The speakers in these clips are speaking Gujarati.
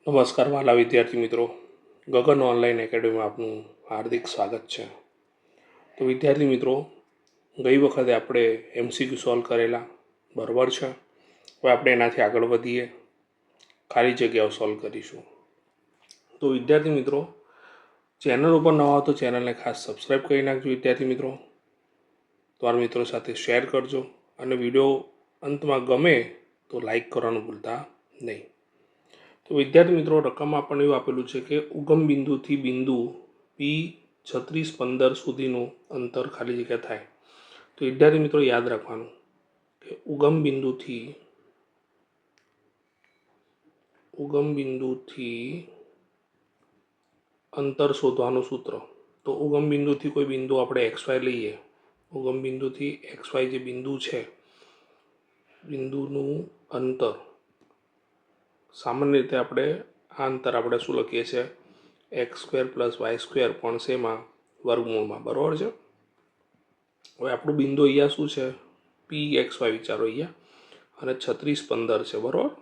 નમસ્કાર વાલા વિદ્યાર્થી મિત્રો, ગગન ઓનલાઈન એકેડમીમાં આપનું હાર્દિક સ્વાગત છે. તો વિદ્યાર્થી મિત્રો, ગઈ વખતે આપણે MCQ સોલ્વ કરેલા, બરાબર છે. હવે આપણે એનાથી આગળ વધીએ, ખાલી જગ્યાઓ સોલ્વ કરીશું. તો વિદ્યાર્થી મિત્રો, ચેનલ ઉપર નવા હો તો ચેનલને ખાસ સબસ્ક્રાઈબ કરી નાખજો વિદ્યાર્થી મિત્રો. તમારા મિત્રો સાથે શેર કરજો અને વિડીયો અંતમાં ગમે તો લાઈક કરવાનું ભૂલતા નહીં. તો વિદ્યાર્થી મિત્રો, રકમમાં આપણને એવું આપેલું છે કે ઉગમ બિંદુથી બિંદુ P3615 સુધીનું અંતર ખાલી જગ્યા થાય. તો વિદ્યાર્થી મિત્રો યાદ રાખવાનું કે ઉગમ બિંદુથી અંતર શોધવાનું સૂત્ર. તો ઉગમ બિંદુથી કોઈ બિંદુ આપણે XY લઈએ, ઉગમ બિંદુથી XY જે બિંદુ છે, બિંદુનું અંતર સામાન્ય રીતે આપણે આ અંતર આપણે શું લખીએ છીએ, x² + y² પણ શેમાં, વર્ગમૂળમાં, બરાબર છે. હવે આપણું બિંદુ અહીંયા શું છે, PXY વિચારો અહીંયા, અને 3615 છે, બરાબર.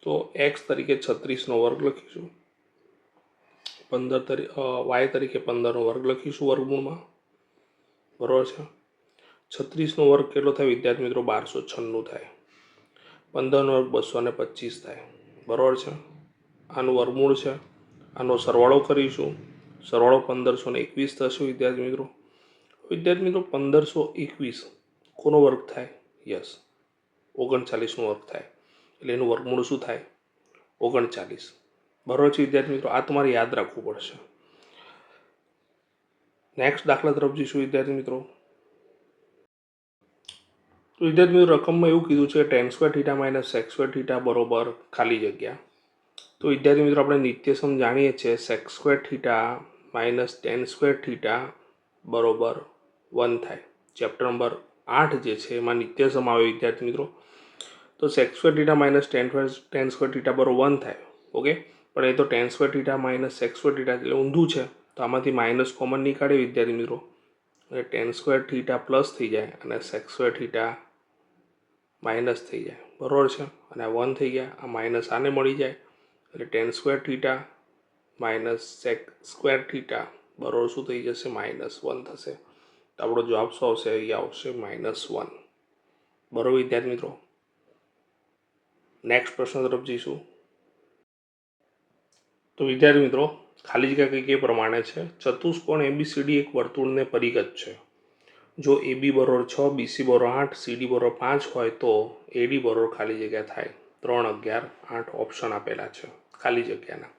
તો x તરીકે 36નો વર્ગ લખીશું, y તરીકે 15નો વર્ગ લખીશું વર્ગમૂળમાં, બરાબર છે. 36નો વર્ગ કેટલો થાય વિદ્યાર્થી મિત્રો, 1296 થાય. 15નો વર્ગ 225 થાય, બરાબર છે. આનું વર્ગમૂળ છે, આનો સરવાળો કરીશું, સરવાળો 1521 થશે વિદ્યાર્થી મિત્રો. વિદ્યાર્થી મિત્રો 1521 કોનો વર્ગ થાય, યસ 39નો વર્ગ થાય, એટલે એનું વર્ગમૂળ શું થાય, 39, બરાબર છે વિદ્યાર્થી મિત્રો. આ તમારે યાદ રાખવું પડશે. નેક્સ્ટ દાખલા તરફ જઈશું વિદ્યાર્થી મિત્રો. તો વિદ્યાર્થી મિત્રો રકમમાં એવું કીધું છે tan² θ - sec² θ બરોબર ખાલી જગ્યા. તો વિદ્યાર્થી મિત્રો આપણે નિત્યસમ જાણીએ છીએ, sec² θ - tan² θ બરોબર 1 થાય. ચેપ્ટર નંબર 8 જે છે એમાં નિત્યસમ આવે વિદ્યાર્થી મિત્રો. તો sec² θ - tan² θ બરોબર 1 થાય, ઓકે. પણ એ તો tan² θ - sec² θ એટલે ઊંધું છે, તો આમાંથી માઇનસ કોમન નીકાળે વિદ્યાર્થી મિત્રો, એટલે tan² θ પ્લસ થઈ જાય અને sec² θ માઇનસ થઈ જાય, બરાબર છે. અને આ 1 થઈ ગયા, આ માઇનસ આને મળી જાય, એટલે tan² θ - sec² θ બરાબર શું થઈ જશે, -1 થશે. તો આપણો જવાબ શું આવશે, અહીંયા આવશે -1, બરાબર વિદ્યાર્થી મિત્રો. નેક્સ્ટ પ્રશ્ન તરફ જઈશું. તો વિદ્યાર્થી મિત્રો ખાલી જગ્યા કંઈક એ પ્રમાણે છે, ચતુષ્કોણ ABCD એક વર્તુળને પરિગત છે. જો AB બરોબર 6, BC બરોબર 8, CD બરોબર 5 હોય તો AD બરોબર ખાલી જગ્યા થાય 3, 11, 8 ઓપ્શન આપેલા છે ખાલી જગ્યાના.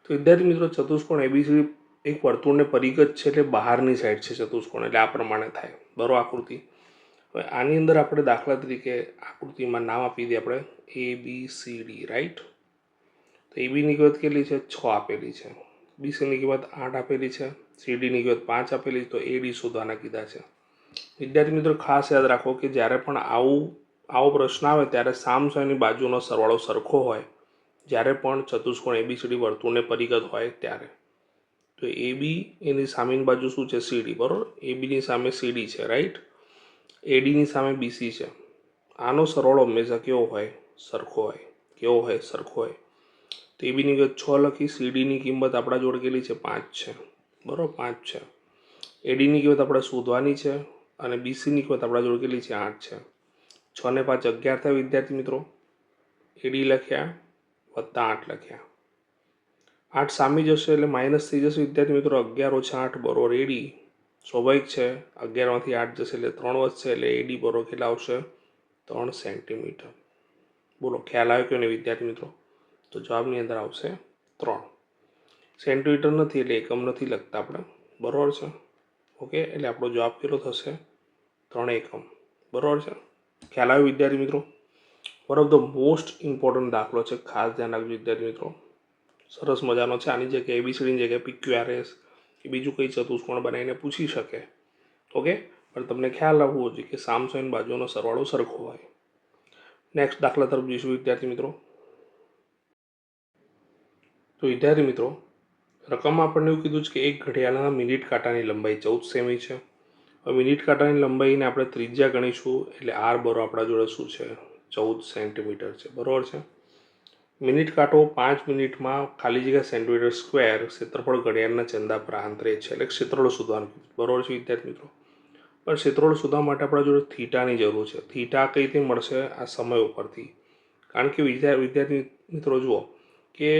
તો વિદ્યાર્થી મિત્રો ચતુષ્કોણ ABCD એક વર્તુળને પરિગત છે, એટલે બહારની સાઈડ છે ચતુષ્કોણ, એટલે આ પ્રમાણે થાય, બરોબર આકૃતિ. હવે આની અંદર આપણે દાખલા તરીકે આકૃતિમાં નામ આપી દઈએ આપણે ABCD, રાઈટ. તો ABની કિંમત કેટલી છે, 6 આપેલી છે, BCની કિંમત 8 આપેલી છે, CDની કિંમત 5 આપેલી છે, તો AD શોધવાના કીધા છે. વિદ્યાર્થી મિત્રો ખાસ યાદ રાખો કે જ્યારે પણ આવો પ્રશ્ન આવે ત્યારે સામસામેની બાજુનો સરવાળો સરખો હોય, જ્યારે પણ ચતુષ્કોણ ABCD વર્તુળને પરિગત હોય ત્યારે. તો AB એની સામેની બાજુ શું છે, CD, બરાબર. ABની સામે CD છે, રાઈટ. ADની સામે BC છે. આનો સરવાળો હંમેશા કેવો હોય, સરખો હોય. કેવો હોય, સરખો હોય. તો ABની કિંમત 6 લખી, CDની કિંમત આપણા જોડે કેટલી છે, 5 છે, બરાબર, 5 છે. ADની કિંમત આપણે શોધવાની છે અને BCની કિંમત આપણા જોડે કેટલી છે, 8 છે. 6 ને 5 11 થાય વિદ્યાર્થી મિત્રો. AD લખ્યા વત્તા 8 લખ્યા, 8 સામે જશે એટલે માઇનસ થઈ જશે વિદ્યાર્થી મિત્રો. 11 - 8 બરોબર AD. સ્વાભાવિક છે, 11માંથી 8 જશે એટલે 3 વધશે, એટલે AD બરોબર કેટલા આવશે, 3 સેન્ટીમીટર. બોલો ખ્યાલ આવ્યો કે નહીં વિદ્યાર્થી મિત્રો. તો જવાબની અંદર આવશે 3 સેન્ટીમીટર, નથી એટલે એકમ નથી લખતા આપણે, બરાબર છે, ઓકે. એટલે આપણો જવાબ કેટલો થશે, 3 એકમ, બરાબર છે. ખ્યાલ આવ્યો વિદ્યાર્થી મિત્રો. One of the most important દાખલો છે, ખાસ ધ્યાન રાખજો વિદ્યાર્થી મિત્રો. સરસ મજાનો છે. આની જગ્યાએ ABCDની જગ્યાએ PQRS કે બીજું કંઈ ચતુષ્કોણ બનાવીને પૂછી શકે, ઓકે. પણ તમને ખ્યાલ આવવો જોઈએ કે સામસામેની બાજુનો સરવાળો સરખો હોય. નેક્સ્ટ દાખલા તરફ જઈશું વિદ્યાર્થી મિત્રો. તો વિદ્યાર્થી મિત્રો રકમમાં આપણને એવું કીધું છે કે એક ઘડિયાળના મિનિટ કાંટાની લંબાઈ 14 સેમી છે. હવે મિનિટ કાંટાની લંબાઈને આપણે ત્રિજ્યા ગણીશું, એટલે R બરોબર આપણા જોડે શું છે, 14 સેન્ટીમીટર છે, બરાબર છે. મિનિટ કાંટો 5 મિનિટમાં ખાલી જગ્યા સેન્ટીમીટર સ્ક્વેર ક્ષેત્રફળ ઘડિયાળના ચંદા પર આંતરે છે, એટલે ક્ષેત્રફળ શોધવાનું. બરોબર છે વિદ્યાર્થી મિત્રો. પણ ક્ષેત્રફળ શોધવા માટે આપણા જોડે થીટાની જરૂર છે. થીટા કઈ રીતે મળશે? આ સમય ઉપરથી. કારણ કે વિદ્યાર્થી મિત્રો જુઓ કે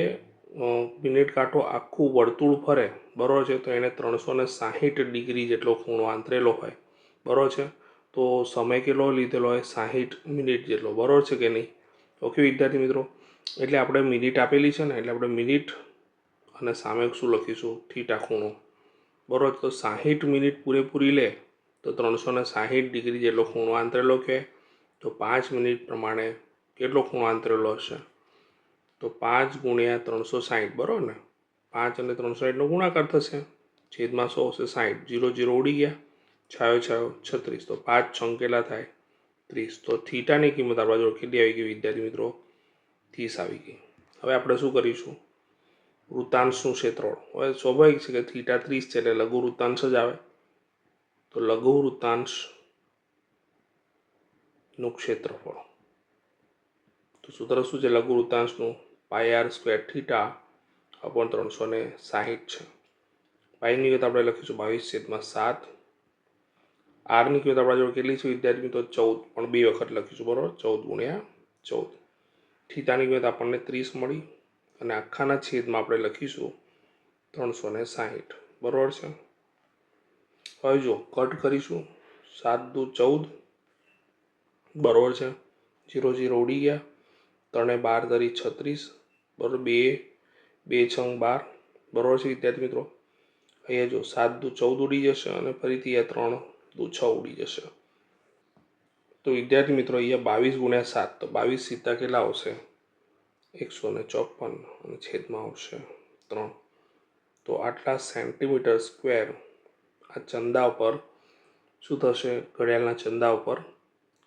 મિનિટ કાંટો આખું વર્તુળ ફરે, બરાબર છે, તો એને 360 ડિગ્રી જેટલો ખૂણો આંતરેલો હોય, બરાબર છે. તો સમય કેટલો લીધેલો હોય? 60 મિનિટ જેટલો, બરાબર છે કે નહીં? ઓકે વિદ્યાર્થી મિત્રો. એટલે આપણે મિનિટ આપેલી છે ને, એટલે આપણે મિનિટ અને સામે શું લખીશું? થીટા ખૂણો, બરાબર. તો 60 મિનિટ પૂરેપૂરી લે તો 360 ડિગ્રી જેટલો ખૂણો આંતરેલો કહેવાય. તો 5 મિનિટ પ્રમાણે કેટલો ખૂણો આંતરેલો હશે? તો 5 ગુણ્યા 360, બરાબર ને? 5 અને 360નો ગુણાકાર થશે, છેદમાં 100 હશે 60, 0 0 ઉડી ગયા, છાયો છાયો 36. તો 5 છંગ કેટલા થાય? 30. તો થીટાની કિંમત આપણા જોડે કેટલી આવી ગઈ વિદ્યાર્થી મિત્રો? 30 આવી ગઈ. હવે આપણે શું કરીશું? વૃત્તાંશનું ક્ષેત્રફળ. હવે સ્વાભાવિક છે કે થીટા 30 છે એટલે લઘુ વૃત્તાંશ જ આવે. તો લઘુ વૃત્તાંશનું ક્ષેત્રફળ, તો સૂત્ર શું છે લઘુ વૃત્તાંશનું? πr² થીટા અપોન 360 છે. પાઈની કિંમત આપણે લખીશું 22/7. આરની કિંમત આપણા જોડે કેટલી છે વિદ્યાર્થી મિત્રો? 14, પણ 2 વખત લખીશું, બરાબર. 14 ગુણ્યા 14. થીટાની કિંમત આપણને 30 મળી અને આખાના છેદમાં આપણે લખીશું 360, બરાબર છે. હવે જો કટ કરીશું, 7 દુ 14, બરાબર છે. 0 0 ઉડી ગયા, 3 12 તરી 36, બરાબર. 2 2 છંગ 12, બરાબર છે વિદ્યાર્થી મિત્રો. અહીંયા જો 7 દુ 14 ઉડી જશે અને ફરીથી આ 3 દુ 6 ઉડી જશે. તો વિદ્યાર્થી મિત્રો અહીંયા 22 ગુણ્યા 7, તો 22 સીધા કેટલા આવશે? 154 અને છેદમાં આવશે 3. તો આટલા સેન્ટીમીટર સ્ક્વેર આ ચંદા ઉપર શું થશે? ઘડિયાળના ચંદા ઉપર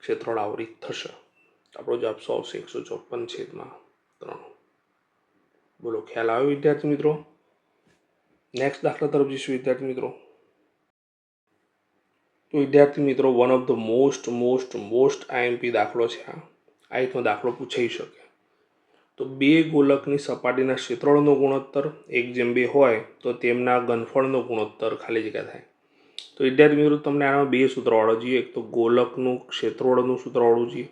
ક્ષેત્રફળ આવરિત થશે. આપણો જવાબ શું આવશે? 154/3. બોલો, ખ્યાલ આવ્યો વિદ્યાર્થી મિત્રો? નેક્સ્ટ દાખલા તરફ જઈશું વિદ્યાર્થી મિત્રો. તો વિદ્યાર્થી મિત્રો, one of the most IMP દાખલો છે. આ રીતનો દાખલો પૂછાઈ શકે. તો બે ગોલકની સપાટીના ક્ષેત્રફળનો ગુણોત્તર 1:2 હોય તો તેમના ઘનફળનો ગુણોત્તર ખાલી જગ્યા થાય. તો વિદ્યાર્થી મિત્રો, તમને આમાં બે સૂત્ર વાળો જોઈએ. એક તો ગોલકનું ક્ષેત્રફળનું સૂત્ર વાળું જોઈએ.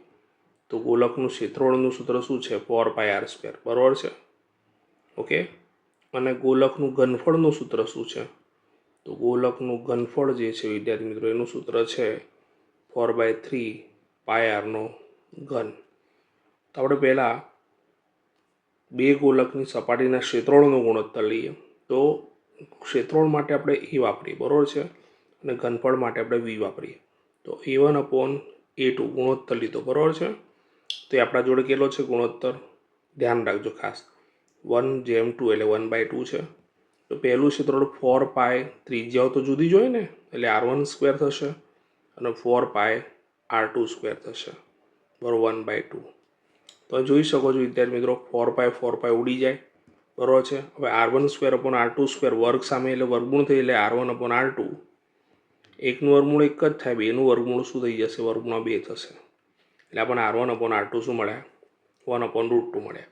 તો ગોલકનું ક્ષેત્રફળનું સૂત્ર શું છે? 4πr², બરાબર છે. ઓકે. અને ગોલકનું ઘનફળનું સૂત્ર શું છે? તો ગોલકનું ઘનફળ જે છે વિદ્યાર્થી મિત્રો, એનું સૂત્ર છે 4/3πr². તો આપણે પહેલાં બે ગોલકની સપાટીના ક્ષેત્રફળનો ગુણોત્તર લઈએ. તો ક્ષેત્રફળ માટે આપણે એ વાપરીએ, બરાબર છે, અને ઘનફળ માટે આપણે વી વાપરીએ. તો A1/A2 ગુણોત્તર લીધો, બરાબર છે. તો એ આપણા જોડે કેટલો છે ગુણોત્તર? ધ્યાન રાખજો ખાસ, 1:2 એટલે 1/2 છે. તો પહેલું ક્ષેત્રફળ 4π, ત્રિજ્યાઓ તો જુદી જ હોય ને, એટલે r1² થશે અને 4πr2² થશે, બરાબર, 1/2. તો જોઈ શકો છો વિદ્યાર્થી મિત્રો, 4π ઉડી જાય, બરાબર છે. હવે r1²/r2² વર્ગ સામે એટલે વર્ગમૂળ થઈ, એટલે r1/r2. એકનું વર્ગમૂળ એક જ થાય, બેનું વર્ગમૂળ શું થઈ જશે? વર્ગમૂળ 2 થશે. એટલે આપણને r1/r2 શું મળ્યા? 1/√2 મળ્યા.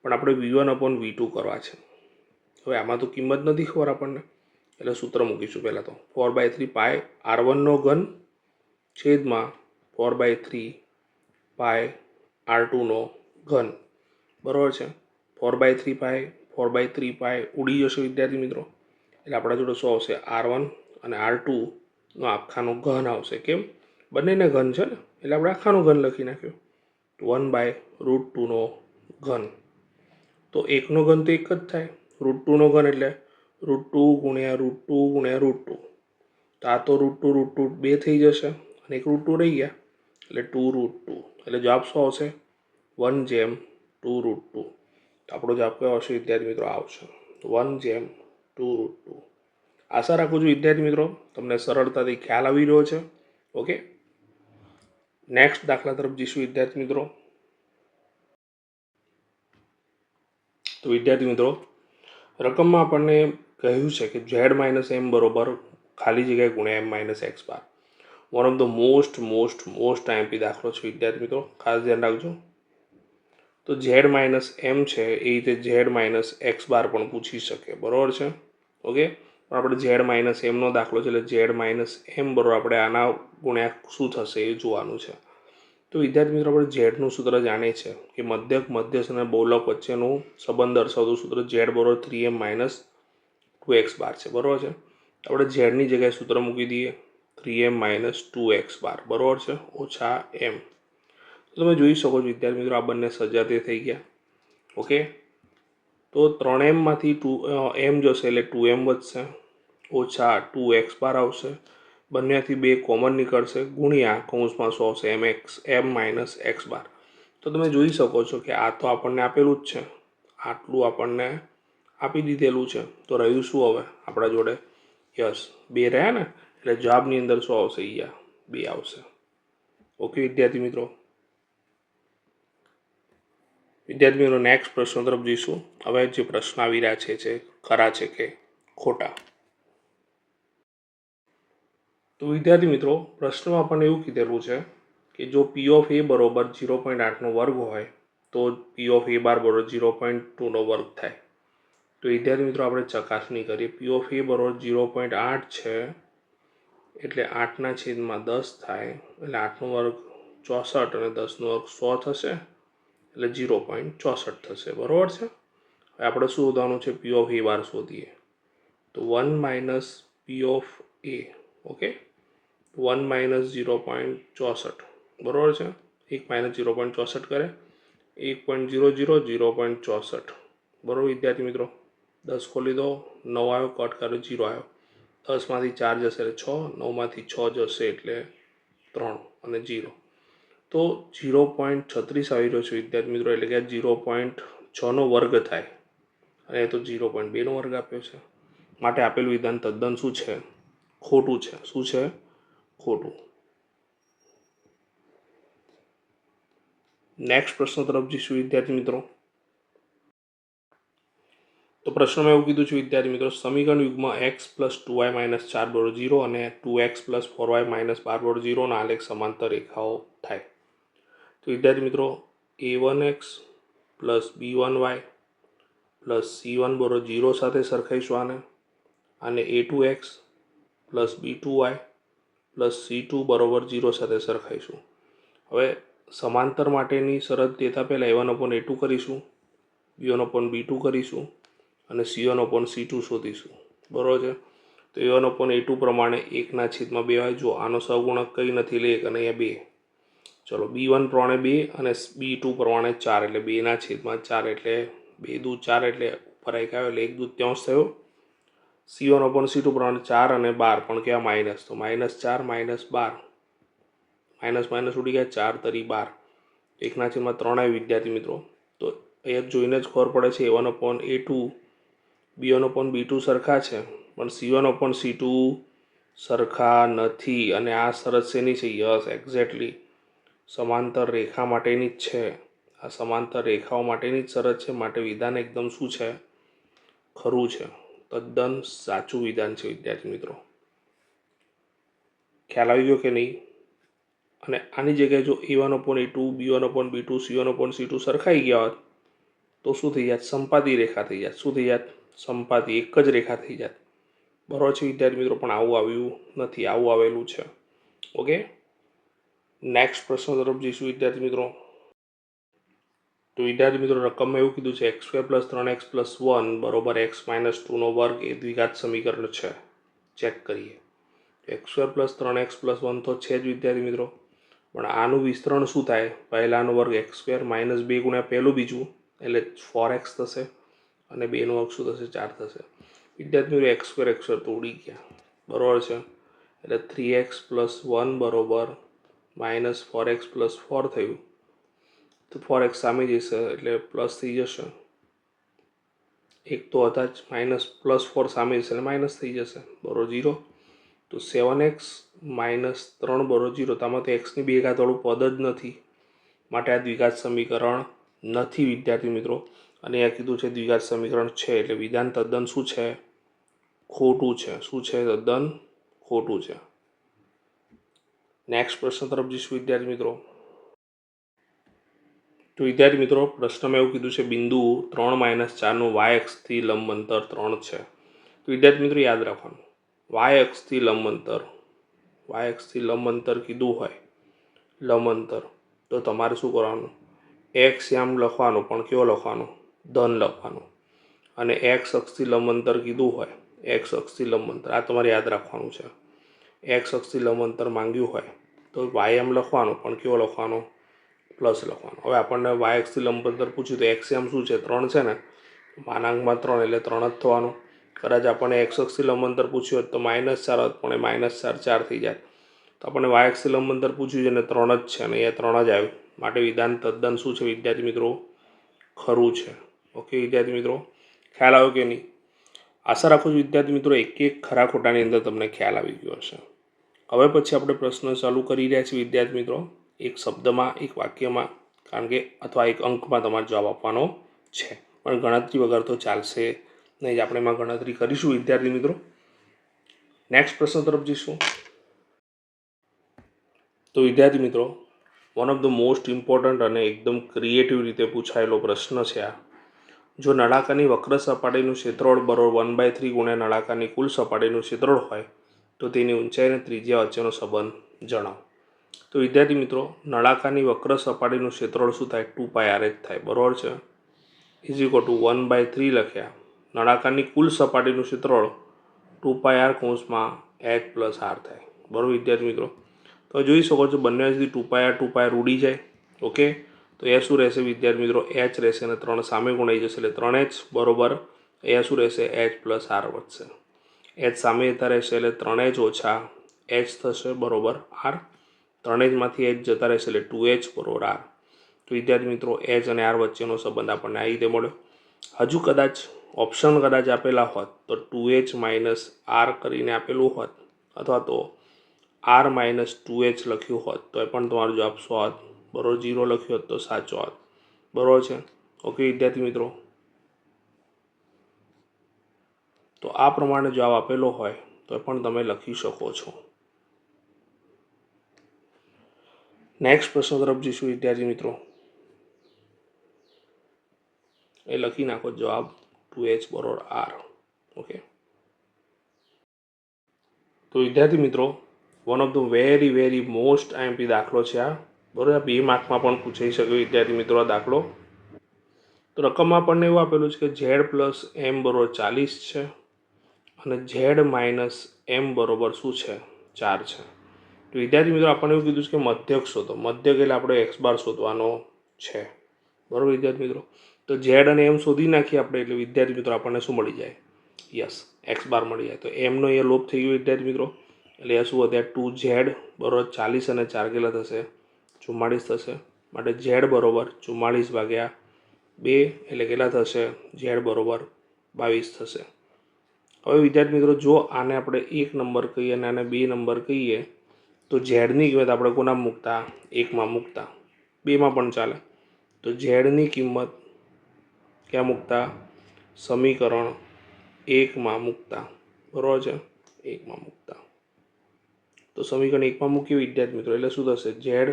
પણ આપણે v1/v2 કરવા છે. હવે આમાં તો કિંમત નથી ખબર આપણને, એટલે સૂત્ર મૂકીશું પહેલાં તો 4/3π r1નો ઘન છેદમાં 4/3πr2નો ઘન, બરાબર છે. 4/3π ઉડી જશે વિદ્યાર્થી મિત્રો, એટલે આપણા જોડે શું આવશે? r1 અને r2નો આખાનો ઘન આવશે. કેમ? બંનેને ઘન છે ને, એટલે આપણે આખાનો ઘન લખી નાખ્યો. 1/√2નો ઘન. તો એકનો ઘન તો એક જ થાય, √2નો ઘન એટલે √2 ગુણ્યા √2 ગુણ્યા √2. તો આ તો √2 2 થઈ જશે અને એક √2 રહી ગયા, એટલે 2√2. એટલે જવાબ શું આવશે? 1/2√2. તો આપણો જવાબ કયો આવશે વિદ્યાર્થી મિત્રો? આવશે 1/2√2. આશા રાખું છું વિદ્યાર્થી મિત્રો તમને સરળતાથી ખ્યાલ આવી રહ્યો છે. ઓકે. નેક્સ્ટ દાખલા તરફ જઈશું વિદ્યાર્થી મિત્રો. તો વિદ્યાર્થી મિત્રો, રકમમાં આપણને કહ્યું છે કે z-m બરોબર ખાલી જગ્યા ગુણ્યા m-x bar. One of the most IMP દાખલો છે વિદ્યાર્થી મિત્રો, ખાસ ધ્યાન રાખજો. તો ઝેડ માઇનસ એમ છે એ રીતે ઝેડ માઇનસ એક્સ બાર પણ પૂછી શકે, બરાબર છે. ઓકે, આપણે ઝેડ માઇનસ એમનો દાખલો છે એટલે ઝેડ માઇનસ એમ બરાબર આપણે આના ગુણ્યા શું થશે એ જોવાનું છે. તો વિદ્યાર્થી મિત્રો આપણે ઝેડનું સૂત્ર જાણીએ છીએ કે મધ્યક, મધ્યસ્થ અને બહુલક વચ્ચેનું સંબંધ દર્શાવતું સૂત્ર ઝેડ બરાબર 3m માઇનસ 2x બાર છે, બરાબર છે. આપણે ઝેડની જગ્યાએ સૂત્ર મૂકી દઈએ 3m માઇનસ 2x બાર, બરાબર છે, ઓછા એમ. તો તમે જોઈ શકો છો વિદ્યાર્થી મિત્રો આ બંને સજાતીય થઈ ગયા. ઓકે, તો 3m માંથી 2m જશે એટલે 2m વધશે, ઓછા 2x બાર આવશે, બંનેથી 2 કોમન નીકળશે, ગુણ્યા કૌંસમાં શું આવશે m માઇનસ એક્સ બાર. તો તમે જોઈ શકો છો કે આ તો આપણને આપેલું જ છે, આટલું આપણને આપી દીધેલું છે. તો રહ્યું શું હવે આપણા જોડે? યસ, 2 રહ્યા ને, એટલે જવાબની અંદર શું આવશે? અહીંયા 2 આવશે. ઓકે વિદ્યાર્થી મિત્રો, નેક્સ્ટ પ્રશ્ન તરફ જઈશું. હવે જે પ્રશ્ન આવી રહ્યા છે ખરા છે કે ખોટા. તો વિદ્યાર્થી મિત્રો પ્રશ્નમાં આપણને એવું કીધેલું છે કે જો પી ઓફ એ બરોબર 0.8નો વર્ગ હોય તો પી ઓફ એ બાર બરોબર 0.2નો વર્ગ થાય. તો વિદ્યાર્થી મિત્રો આપણે ચકાસણી કરીએ. પી ઓફ એ બરોબર 0.8 છે એટલે 8/10 થાય, એટલે 8નો વર્ગ 64 અને 10નો વર્ગ 100 થશે, એટલે 0.64 થશે, બરાબર છે. હવે આપણે શું શોધવાનું છે? પી ઓફ એ બાર શોધીએ. તો 1 minus P of A, okay, 1 minus 0.64, બરાબર છે. 1 માઇનસ 0.64 કરે 1.00 0.64, બરાબર વિદ્યાર્થી મિત્રો. 10 ખોલી દો, 9 આવ્યો, કટ કર્યો 0 આવ્યો, 10માંથી 4 જશે એટલે 6, 9માંથી 6 જશે એટલે 3 અને 0. તો 0.36 આવી રહ્યો છે વિદ્યાર્થી મિત્રો, એટલે કે 0.6નો વર્ગ થાય, અને એ તો 0.2નો વર્ગ આપ્યો છે. માટે આપેલું વિધાન તદ્દન શું છે? ખોટું છે. શું છે? ખોટું. નેક્સ્ટ પ્રશ્ન તરફ જઈશું વિદ્યાર્થી મિત્રો. તો પ્રશ્નમાં એવું કીધું છે વિદ્યાર્થી મિત્રો, સમીકરણ યુગમાં x પ્લસ 2y માઇનસ 4 બરોબર 0 અને 2x પ્લસ 4y માઇનસ 12 બરોબર 0ના આલેખ સમાંતર રેખાઓ થાય. તો વિદ્યાર્થી મિત્રો a1x plus b1y plus c1 બરોબર 0 સાથે સરખાઈશું અને a2x plus b2y plus c2 બરોબર 0 સાથે સરખાઈશું. હવે સમાંતર માટેની શરત દેતા પહેલાં a1/a2 કરીશું, b1/b2 કરીશું અને c1/c2 શોધીશું, બરાબર છે. તો a1/a2 પ્રમાણે 1/2 જો આનો સહગુણક કંઈ નથી એટલે 1 અને અહીંયા 2. ચલો b1 પ્રમાણે 2 અને b2 પ્રમાણે 4 એટલે 2/4 એટલે 2 દૂ 4 એટલે ઉપર એક આવ્યો એટલે 1 દૂત્યાંશ થયો. c1/c2 પ્રમાણે 4 અને 12 પણ કેવા માઇનસ, તો -4 -12, માઇનસ માઇનસ ઉડી ગયા, 4 તરી 12, 1/3 આવ્યું વિદ્યાર્થી મિત્રો. તો અહીંયા જોઈને જ ખબર પડે છે a1/a2 b1/b2 સરખા છે પણ c1/c2 સરખા નથી. અને આ શરત શેની છે? યસ, એક્ઝેક્ટલી સમાંતર રેખા માટેની જ છે. આ સમાંતર રેખાઓ માટેની જ શરત છે, માટે વિધાન એકદમ શું છે? ખરું છે, તદ્દન સાચું વિધાન છે વિદ્યાર્થી મિત્રો. ખ્યાલ આવી ગયો કે નહીં? અને આની જગ્યાએ જો a1/a2 b1/b2 c1/c2 સરખાઈ ગયા હોત તો શું થઈ જાત? સંપાતી રેખા થઈ જાત. શું થઈ જાત? સંપાતી, એક જ રેખા થઈ જાત, બરાબર છે વિદ્યાર્થી મિત્રો. પણ આવું આવ્યું નથી, આવું આવેલું છે. ઓકે, નેક્સ્ટ પ્રશ્ન તરફ જઈશું વિદ્યાર્થી મિત્રો. તો વિદ્યાર્થી મિત્રો રકમમાં એવું કીધું છે x² + 3x + 1 બરોબર x - 2નો વર્ગ એ દ્વિઘાત સમીકરણ છે. ચેક કરીએ. x² + 3x + 1 તો છે જ વિદ્યાર્થી મિત્રો, પણ આનું વિસ્તરણ શું થાય? પહેલાનો વર્ગ x² - 2 ગુણ્યા પહેલું બીજું એટલે 4x થશે, અને 2નો વર્ગ શું થશે? 4 થશે. વિદ્યાર્થી મિત્રો x² તો ઉડી ગયા, બરાબર છે. એટલે 3x + 1 બરોબર -4x + 4 થયું. તો 4x સામે જશે એટલે પ્લસ થઈ જશે, એક તો હતા જ, +4 સામે જશે એટલે માઇનસ થઈ જશે, બરોબર 0. તો 7x - 3 બરોબર 0. તો આમાં તો એક્સની બે ઘાતવાળું પદ જ નથી, માટે આ દ્વિઘાત સમીકરણ નથી વિદ્યાર્થી મિત્રો. અને આ કીધું છે દ્વિઘાત સમીકરણ છે એટલે વિધાન તદ્દન શું છે? ખોટું છે. શું છે? તદ્દન ખોટું છે. નેક્સ્ટ પ્રશ્ન તરફ જઈશું વિદ્યાર્થી મિત્રો. તો વિદ્યાર્થી મિત્રો પ્રશ્નમાં એવું કીધું છે બિંદુ 3-4નું વાય અક્ષથી લંબ અંતર 3 છે. તો વિદ્યાર્થી મિત્રો યાદ રાખવાનું વાય અક્ષથી લંબ અંતર કીધું હોય લંબ અંતર તો તમારે શું કરવાનું એક્સ આમ લખવાનું પણ કેવો લખવાનો ધન લખવાનો અને એક્સ અક્ષથી લંબ અંતર કીધું હોય એક્સ અક્ષથી લંબ અંતર આ તમારે યાદ રાખવાનું છે. એક્સ અક્ષથી લંબ અંતર માંગ્યું હોય તો વાય એમ લખવાનું પણ કેવો લખવાનો પ્લસ લખવાનો. હવે આપણને વાય અક્ષથી લંબ અંતર પૂછ્યું તો એક્સ એમ શું છે 3 છે ને માનાંકમાં 3 એટલે 3 જ થવાનું. કદાચ આપણને એક્સ અક્ષથી લંબ અંતર પૂછ્યું હોત તો -4 હોત પણ -4 થઈ જાય. તો આપણને વાય અક્ષથી લંબ અંતર પૂછ્યું છે અને 3 જ છે અને અહીંયા 3 જ આવ્યું માટે વિધાન તદ્દન શું છે વિદ્યાર્થી મિત્રો ખરું છે. ઓકે વિદ્યાર્થી મિત્રો ખ્યાલ આવ્યો કે નહીં? આશા રાખું છું વિદ્યાર્થી મિત્રો એક ખરા ખોટાની અંદર તમને ખ્યાલ આવી ગયો હશે. હવે પછી આપણે પ્રશ્ન ચાલુ કરી રહ્યા છીએ વિદ્યાર્થી મિત્રો એક શબ્દમાં એક વાક્યમાં કારણ કે અથવા એક અંકમાં તમારે જવાબ આપવાનો છે પણ ગણતરી વગર તો ચાલશે નહીં. આપણે એમાં ગણતરી કરીશું વિદ્યાર્થી મિત્રો. નેક્સ્ટ પ્રશ્ન તરફ જઈશું. તો વિદ્યાર્થી મિત્રો one of the most important અને એકદમ ક્રિએટિવ રીતે પૂછાયેલો પ્રશ્ન છે આ. જો નળાકારની વક્ર સપાટીનું ક્ષેત્રફળ બરોબર 1/3 ગુણ્યા નળાકારની કુલ સપાટીનું ક્ષેત્રફળ હોય તો તેની ઊંચાઈ અને ત્રિજ્યા વચ્ચેનો સંબંધ જણાવો. તો વિદ્યાર્થી મિત્રો નળાકારની વક્ર સપાટીનું ક્ષેત્રફળ શું થાય 2πr જ થાય બરોબર છે ઇઝ ઇક્વલ ટુ 1/3 લખ્યા નળાકારની કુલ સપાટીનું ક્ષેત્રફળ 2πr કૌંસમાં h પ્લસ r થાય બરોબર વિદ્યાર્થી મિત્રો. તો જોઈ શકો છો બંને સુધી 2πr ઉડી જાય. ઓકે તો એ શું રહેશે વિદ્યાર્થી મિત્રો h રહેશે અને 3 સામે ગુણાઈ જશે એટલે 3h બરોબર એ શું રહેશે h પ્લસ r વધશે. h સામે જતા રહેશે એટલે 3h ઓછા h થશે બરોબર r. 3hમાંથી h જતા રહેશે એટલે 2h બરોબર r. તો વિદ્યાર્થી મિત્રો h અને r વચ્ચેનો સંબંધ આપણને આ રીતે મળ્યો. હજુ કદાચ ઓપ્શન કદાચ આપેલા હોત તો 2h માઇનસ r કરીને આપેલું હોત અથવા તો r માઇનસ 2h લખ્યું હોત તો એ પણ તમારો જવાબ 100 હોત બરોબર. 0 લખ્યું હોત તો સાચો હોત બરોબર છે. ઓકે વિદ્યાર્થી મિત્રો તો આ પ્રમાણે જવાબ આપેલો હોય તો પણ તમે લખી શકો છો. નેક્સ્ટ પ્રશ્ન તરફ જઈશું વિદ્યાર્થી મિત્રો. એ લખી નાખો જવાબ 2h બરોબર r. ઓકે તો વિદ્યાર્થી મિત્રો one of the very most IMP દાખલો છે આ બરોબર. 2 માર્કમાં પણ પૂછાઈ શકે વિદ્યાર્થી મિત્રો આ દાખલો. તો રકમમાં આપણને એવું આપેલું છે કે z પ્લસ m બરોબર 40 છે અને z માઇનસ m બરોબર શું છે 4 છે. તો વિદ્યાર્થી મિત્રો આપણને એવું કીધું છે કે મધ્યક શોધો. મધ્યક એટલે આપણે x બાર શોધવાનો છે બરોબર વિદ્યાર્થી મિત્રો. તો z અને m શોધી નાખીએ આપણે એટલે વિદ્યાર્થી મિત્રો આપણને શું મળી જાય યસ x બાર મળી જાય. તો m નો અહીંયા લોપ થઈ ગયો વિદ્યાર્થી મિત્રો એટલે શું વધ્યા 2z બરોબર 40 અને 4 કેટલા થશે 44 થશે. માટે z બરોબર 44/2 એટલે કેટલા થશે z બરોબર 22 થશે. હવે વિદ્યાર્થી મિત્રો જો આને આપણે 1 નંબર કહીએ અને આને 2 નંબર કહીએ તો ઝેડની કિંમત આપણે કોનામાં મૂકતા 1માં મૂકતા 2માં પણ ચાલે. તો ઝેડની કિંમત ક્યાં મૂકતા સમીકરણ 1માં મૂકતા બરોબર છે 1માં મૂકતા. તો સમીકરણ 1માં મૂકીએ વિદ્યાર્થી મિત્રો એટલે શું થશે ઝેડ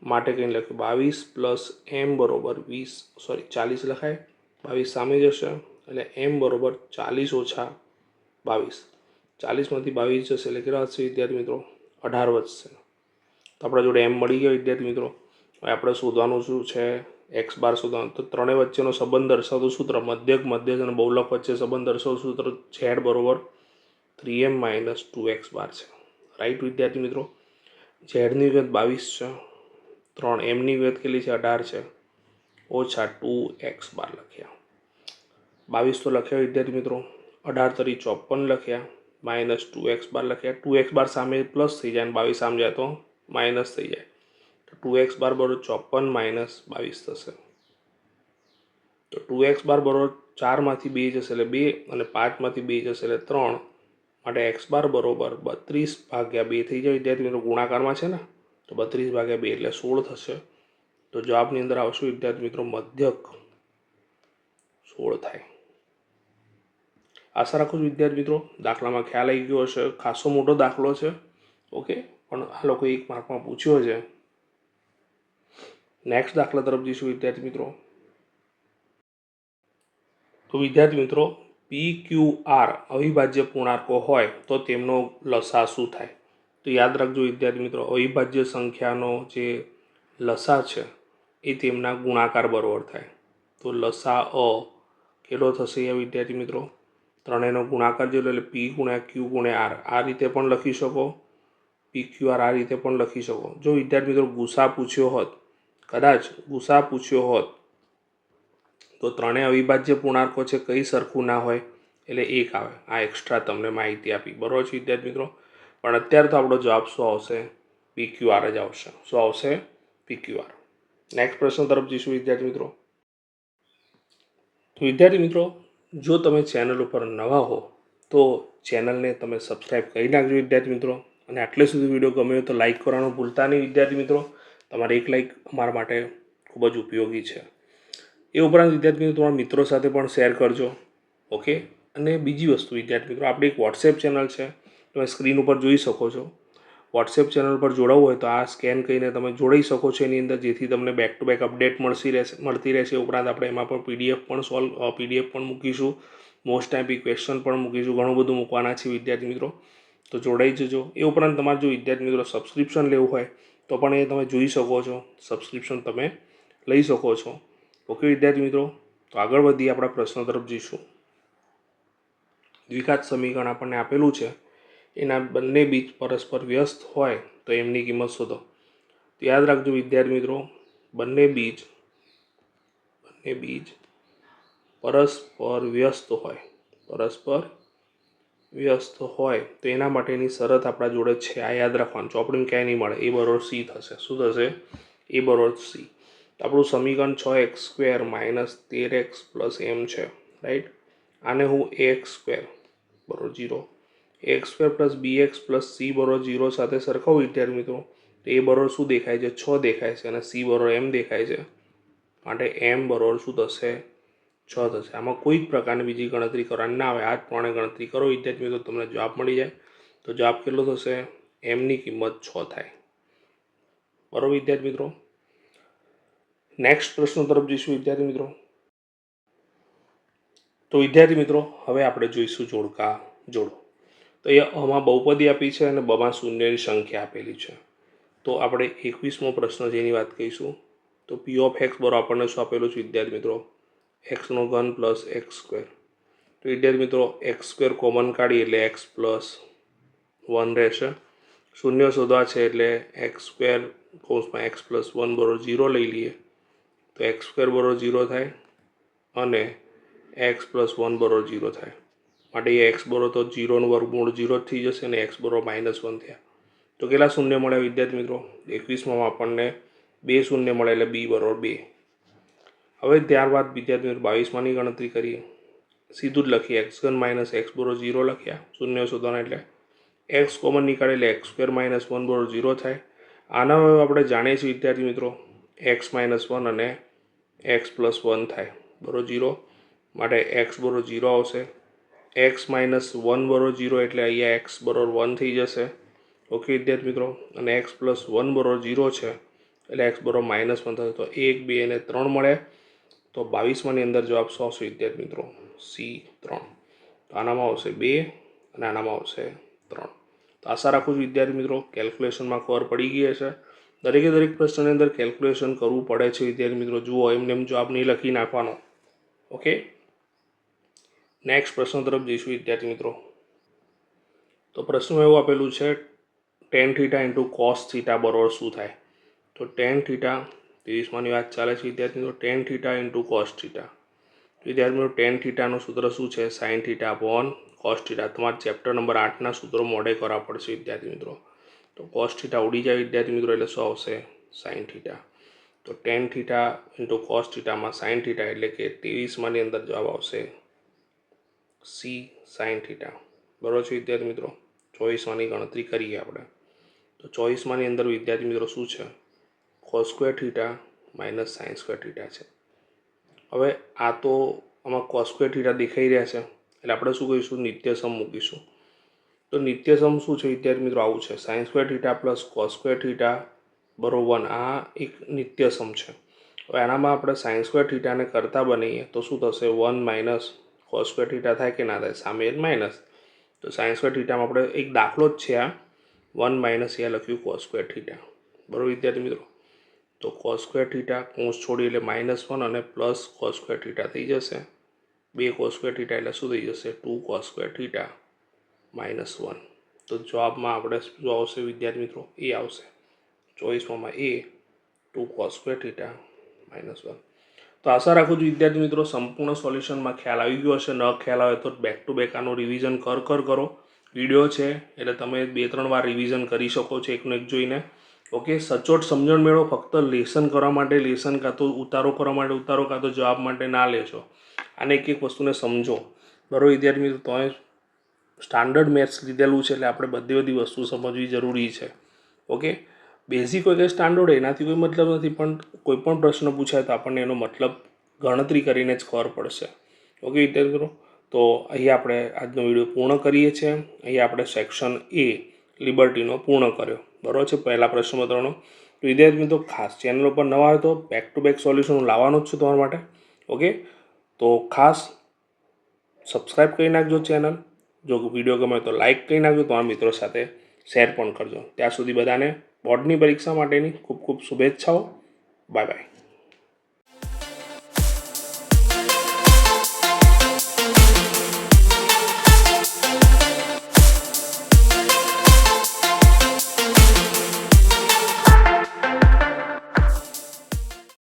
માટે કંઈ લખ્યું 22 પ્લસ m બરોબર 40 લખાય 22 સામે જશે એટલે m બરોબર 40 ઓછા 22 40માંથી 22 જશે એટલે કેટલા વધશે વિદ્યાર્થી મિત્રો 18 વધશે. તો આપણા જોડે m મળી ગયો વિદ્યાર્થી મિત્રો. હવે આપણે શોધવાનું શું છે x બાર શોધવાનું. તો ત્રણેય વચ્ચેનો સંબંધ દર્શાવતું સૂત્ર મધ્યક અને બહુલક વચ્ચે સંબંધ દર્શાવતું સૂત્ર z બરોબર 3m માઇનસ 2x બાર છે રાઈટ વિદ્યાર્થી મિત્રો. ઝેડની વિગત 22 છે 3 mની વિગત કેટલી છે 18 છે ઓછા 2x બાર લખ્યા 22 તો લખ્યા વિદ્યાર્થી મિત્રો 18 તરી 54 લખ્યા માઇનસ 2x બાર લખ્યા 2x બાર સામે પ્લસ થઈ જાય અને 22 સામે જાય તો માઇનસ થઈ જાય. તો 2x બાર બરોબર 54 માઇનસ 22 થશે. તો 2x બાર બરોબર 4માંથી 2 જશે એટલે 2 અને 5માંથી 2 જશે એટલે 3 માટે x બાર બરોબર 32/2 થઈ જાય વિદ્યાર્થી મિત્રો. ગુણાકારમાં છે ને તો 32/2 એટલે 16 થશે. તો જવાબની અંદર આવશે વિદ્યાર્થી મિત્રો મધ્યક 16 થાય. આશા રાખું છું વિદ્યાર્થી મિત્રો દાખલામાં ખ્યાલ આવી ગયો હશે. ખાસો મોટો દાખલો છે ઓકે પણ આ લોકો 1 માર્કમાં પૂછ્યો છે નેક્સ્ટ દાખલા તરફ જઈશું વિદ્યાર્થી મિત્રો. તો વિદ્યાર્થી મિત્રો, PQR અવિભાજ્ય પૂર્ણાંકો હોય તો તેમનો લસા શું થાય? તો યાદ રાખજો વિદ્યાર્થી મિત્રો, અવિભાજ્ય સંખ્યાનો જે લસા છે એ તેમના ગુણાકાર બરોબર થાય. તો લસા કેટલો થશે અહીંયા વિદ્યાર્થી મિત્રો? ત્રણેયનો ગુણાકાર જેટલો એટલે P ગુણ્યા Q ગુણ્યા R. આ રીતે પણ લખી શકો, PQR આ રીતે પણ લખી શકો. જો વિદ્યાર્થી મિત્રો ગુસા પૂછ્યો હોત, કદાચ ગુસા પૂછ્યો હોત તો ત્રણેય અવિભાજ્ય પૂર્ણાંકો છે, કઈ સરખું ના હોય એટલે 1 આવે. આ એક્સ્ટ્રા તમને માહિતી આપી, બરોબર છે વિદ્યાર્થી મિત્રો. પણ અત્યારે તો આપણો જવાબ શું આવશે? PQR જ આવશે. શું આવશે? PQR. નેક્સ્ટ પ્રશ્ન તરફ જઈશું વિદ્યાર્થી મિત્રો. તો વિદ્યાર્થી મિત્રો, જો તમે ચેનલ ઉપર નવા હો તો ચેનલને તમે સબસ્ક્રાઈબ કરી નાખજો વિદ્યાર્થી મિત્રો. અને આટલે સુધી વિડીયો ગમ્યો તો લાઈક કરવાનું ભૂલતા નહીં વિદ્યાર્થી મિત્રો. તમારે એક લાઈક અમારા માટે ખૂબ જ ઉપયોગી છે. એ ઉપરાંત વિદ્યાર્થી મિત્રો તમારા મિત્રો સાથે પણ શેર કરજો. ઓકે. અને બીજી વસ્તુ વિદ્યાર્થી મિત્રો, આપણી એક વોટ્સએપ ચેનલ છે, તમે સ્ક્રીન ઉપર જોઈ શકો છો. વોટ્સએપ ચેનલ પર જોડાવવું હોય તો આ સ્કેન કરીને તમે જોડાઈ શકો છો એની અંદર, જેથી તમને બેક ટુ બેક અપડેટ મળતી રહેશે. ઉપરાંત આપણે એમાં પણ પીડીએફ પણ મૂકીશું, મોસ્ટ ટાઈપી ક્વેશ્ચન પણ મૂકીશું, ઘણું બધું મૂકવાના છે વિદ્યાર્થી મિત્રો. તો જોડાઈ જજો. એ ઉપરાંત તમારે જો વિદ્યાર્થી મિત્રો સબસ્ક્રિપ્શન લેવું હોય તો પણ એ તમે જોઈ શકો છો, સબસ્ક્રિપ્શન તમે લઈ શકો છો. ઓકે વિદ્યાર્થી મિત્રો, તો આગળ વધીએ, આપણા પ્રશ્નો તરફ જઈશું. દ્વિઘાત સમીકરણ આપણને આપેલું છે, એના બંને બીજ પરસ્પર વ્યસ્ત હોય તો એમની કિંમત શોધો. તો યાદ રાખજો વિદ્યાર્થી મિત્રો, બંને બીજ પરસ્પર વ્યસ્ત હોય તો એના માટેની શરત આપણા જોડે છે. આ યાદ રાખવાનું, ચોપડીમાં ક્યાંય નહીં મળે. A બરોબર C થશે. શું થશે? A બરોબર C. તો આપણું સમીકરણ 6x² - 13x + m છે, રાઈટ. આને હું ax² બરોબર 0, ax² + bx + c બરોબર 0 સાથે સરખાવું વિદ્યાર્થી મિત્રો. તો A બરોબર શું દેખાય છે? 6 દેખાય છે, અને C બરોબર m દેખાય છે. માટે m બરોબર શું થશે? 6 થશે. આમાં કોઈ જ પ્રકારની બીજી ગણતરી કરવાની ના આવે. આ જ પ્રમાણે ગણતરી કરો વિદ્યાર્થી મિત્રો, તમને જવાબ મળી જાય. તો જવાબ કેટલો થશે? mની કિંમત 6 થાય. બરોબર વિદ્યાર્થી મિત્રો. નેક્સ્ટ પ્રશ્ન તરફ જઈશું વિદ્યાર્થી મિત્રો. તો વિદ્યાર્થી મિત્રો, હવે આપણે જોઈશું જોડકા જોડો. તો આમાં બહુપદી આપી છે અને બમાં શૂન્યની સંખ્યા આપેલી છે. તો આપણે 21મો પ્રશ્ન જેની વાત કરીશું. તો p of x બરાબર આપણને શું આપેલું છે વિદ્યાર્થી મિત્રો? x² + x². તો વિદ્યાર્થી મિત્રો x² કોમન કાઢીએ એટલે x + 1 રહેશે. શૂન્ય શોધવા છે એટલે x² x + 1 બરોબર 0 લઈ લઈએ તો x² બરોબર 0 થાય અને x + 1 બરોબર 0 થાય. માટે એ x બરોબર તો 0નું વર્ગમૂળ 0 જ થઈ જશે અને x બરોબર -1 થયા. તો કેટલા શૂન્ય મળ્યા વિદ્યાર્થી મિત્રો? 21માં આપણને 2 શૂન્ય મળે એટલે b બરોબર 2. હવે ત્યારબાદ વિદ્યાર્થી મિત્રો 22માની ગણતરી કરીએ. સીધું જ લખીએ, x³ - x બરોબર 0 લખ્યા, શૂન્ય શોધવાના એટલે x કોમન નીકાળે એટલે x² - 1 બરોબર 0 થાય. આના હવે આપણે જાણીએ છીએ વિદ્યાર્થી મિત્રો, x - 1 અને x + 1 થાય બરોબર 0. માટે x બરોબર 0 આવશે. x - 1 બરોબર 0 એટલે અહીંયા x બરોબર 1 થઈ જશે. ઓકે વિદ્યાર્થી મિત્રો. અને x + 1 બરોબર 0 છે એટલે x બરોબર -1 થશે. તો 1, 2 અને 3 મળે. તો 22માની અંદર જવાબ શું આવશે વિદ્યાર્થી મિત્રો? C3. તો આનામાં આવશે 2 અને આનામાં આવશે 3. તો આશા રાખું છું વિદ્યાર્થી મિત્રો કેલ્ક્યુલેશનમાં ખબર પડી ગઈ હશે. દરેક પ્રશ્નની અંદર કેલ્ક્યુલેશન કરવું પડે છે વિદ્યાર્થી મિત્રો. જુઓ, એમ જવાબ નહીં લખી નાખવાનો. ઓકે. નેક્સ્ટ પ્રશ્ન તરફ જઈશું વિદ્યાર્થી મિત્રો. તો પ્રશ્ન એવું આપેલું છે, tan θ × cos θ બરોબર શું થાય? તો tan θ 23માની વાત ચાલે છે વિદ્યાર્થી મિત્રો. tan θ × cos θ. વિદ્યાર્થી મિત્રો tan θ નું સૂત્ર શું છે? sin θ/ cos θ. તમારે ચેપ્ટર નંબર 8ના સૂત્રો મોઢે કરવા પડશે વિદ્યાર્થી મિત્રો. તો cos θ ઉડી જાય વિદ્યાર્થી મિત્રો એટલે શું આવશે? sin θ. તો tan θ × cos θ માં sin θ એટલે કે 23માની અંદર જવાબ આવશે C sin θ. બરોબર છે વિદ્યાર્થી મિત્રો. 24માની ગણતરી કરીએ આપણે. તો 24માની અંદર વિદ્યાર્થી મિત્રો શું છે? cos² θ - sin² θ છે. હવે આ તો આમાં cos² θ દેખાઈ રહ્યા છે એટલે આપણે શું કહીશું? નિત્યસમ મૂકીશું. તો નિત્યસમ શું છે વિદ્યાર્થી મિત્રો? આવું છે, sin² θ + cos² θ બરોબર 1 આ એક નિત્યસમ છે. હવે આનામાં આપણે સાઇન સ્ક્વેર થીટાને કરતા બનીએ તો શું થશે 1 માઇનસ કોસ સ્ક્વેર થીટા થાય કે ના થાય, સામે માઇનસ. તો સાઇન સ્ક્વેર થીટામાં આપણે એક દાખલો જ છે આ 1 માઇનસ અહીંયા લખ્યું કોસ સ્ક્વેર થીટા. બરાબર વિદ્યાર્થી મિત્રો, તો કોસ સ્ક્વેર થીટા કોસ છોડી એટલે -1 અને પ્લસ કોસ સ્ક્વેર થીટા થઈ જશે. 2 કોસ સ્ક્વેર થીટા એટલે શું થઈ જશે 2 કોસ સ્ક્વેર થીટા -1. તો જવાબમાં આપણે શું આવશે વિદ્યાર્થી મિત્રો, એ આવશે 24માં એ 2 કોસ સ્ક્વેર થીટા -1. તો આશા રાખું છું વિદ્યાર્થી મિત્રો સંપૂર્ણ સોલ્યુશનમાં ખ્યાલ આવી ગયો હશે. ન ખ્યાલ આવે તો બેક ટુ બેક આનું રિવિઝન કરો. વિડીયો છે એટલે તમે 2-3 વાર રિવિઝન કરી શકો છો એકનું એક જોઈને. ઓકે, સચોટ સમજણ મેળવો. ફક્ત લેસન કરવા માટે લેસન, કાં તો ઉતારો કરવા માટે ઉતારો, કાં તો જવાબ માટે ના લેશો. આને એક વસ્તુને સમજો. બરાબર વિદ્યાર્થી મિત્રો, તમે સ્ટાન્ડર્ડ મેથ્સ લીધેલું છે એટલે આપણે બધી વસ્તુ સમજવી જરૂરી છે. ઓકે, બેઝિક હોય કે સ્ટાન્ડર્ડ હોય એનાથી કોઈ મતલબ નથી, પણ કોઈ પણ પ્રશ્ન પૂછાય તો આપણને એનો મતલબ ગણતરી કરીને જ ખબર પડશે. ઓકે વિદ્યાર્થી મિત્રો, તો અહીંયા આપણે આજનો વિડીયો પૂર્ણ કરીએ છીએ. અહીંયા આપણે સેક્શન એ લિબર્ટીનો પૂર્ણ કર્યો. બરાબર છે, પહેલા પ્રશ્નપત્રનો. તો વિદ્યાર્થી મિત્રો ખાસ ચેનલ પર નવા હોય તો બેક ટુ બેક સોલ્યુશન હું લાવવાનો જ છું તમારા માટે. ઓકે, તો ખાસ સબસ્ક્રાઈબ કરી નાખજો ચેનલ. જો વિડીયો ગમે તો લાઇક કરી નાખજો, તમારા મિત્રો સાથે શેર પણ કરજો. ત્યાં સુધી બધાને બોર્ડની પરીક્ષા માટેની ખૂબ ખૂબ શુભેચ્છાઓ. Bye bye.